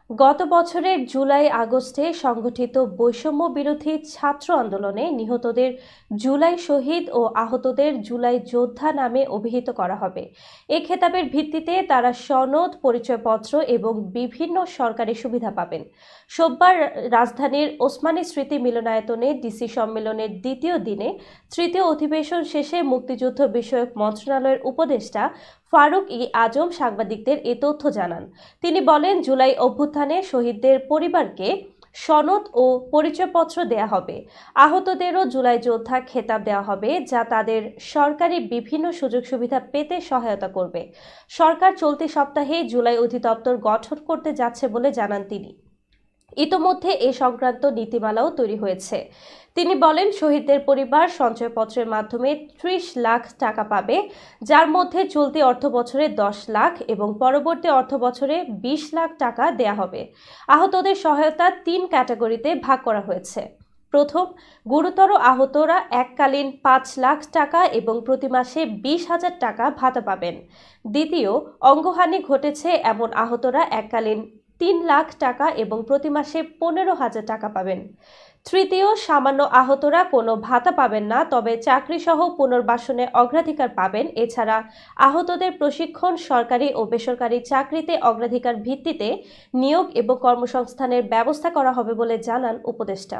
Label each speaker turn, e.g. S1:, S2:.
S1: গত বছরের জুলাই আগস্টে সংগঠিত বৈষম্য বিরোধী ছাত্র আন্দোলনে নিহতদের জুলাই শহীদ ও আহতদের জুলাই যোদ্ধা নামে অভিহিত করা হবে। এ খেতাবের ভিত্তিতে তারা সনদ, পরিচয়পত্র এবং বিভিন্ন সরকারি সুবিধা পাবেন। সোমবার রাজধানীর ওসমানী স্মৃতি মিলনায়তনে ডিসি সম্মেলনের দ্বিতীয় দিনে তৃতীয় অধিবেশন শেষে মুক্তিযুদ্ধ বিষয়ক মন্ত্রণালয়ের উপদেষ্টা ফারুক আজম সাংবাদিকদের এ তথ্য জানান। তিনি বলেন, জুলাই অভ্যুত্থানে শহীদদের পরিবারকে সনদ ও পরিচয়পত্র দেয়া হবে। আহতদেরও জুলাই যোদ্ধা খেতাব দেওয়া হবে, যা তাদের সরকারি বিভিন্ন সুযোগ সুবিধা পেতে সহায়তা করবে। সরকার চলতি সপ্তাহেই জুলাই অধিদপ্তর গঠন করতে যাচ্ছে বলে জানান তিনি। ইতোমধ্যে এ সংক্রান্ত নীতিমালাও তৈরি হয়েছে। তিনি বলেন, শহীদদের পরিবার সঞ্চয়পত্রের মাধ্যমে ৩০ লাখ টাকা পাবে, যার মধ্যে চলতি অর্থবছরে ১০ লাখ এবং পরবর্তী অর্থবছরে ২০ লাখ টাকা দেয়া হবে। আহতদের সহায়তা ৩ ক্যাটাগরিতে ভাগ করা হয়েছে। প্রথম, গুরুতর আহতরা এককালীন ৫ লাখ টাকা এবং প্রতি মাসে ২০,০০০ টাকা ভাতা পাবেন। দ্বিতীয়, অঙ্গহানি ঘটেছে এমন আহতরা এককালীন ৩ লাখ টাকা এবং প্রতি মাসে ১৫,০০০ টাকা পাবেন। তৃতীয়, সামান্য আহতরা কোনো ভাতা পাবেন না, তবে চাকরিসহ পুনর্বাসনে অগ্রাধিকার পাবেন। এছাড়া আহতদের প্রশিক্ষণ, সরকারি ও বেসরকারি চাকরিতে অগ্রাধিকার ভিত্তিতে নিয়োগ এবং কর্মসংস্থানের ব্যবস্থা করা হবে বলে জানান উপদেষ্টা।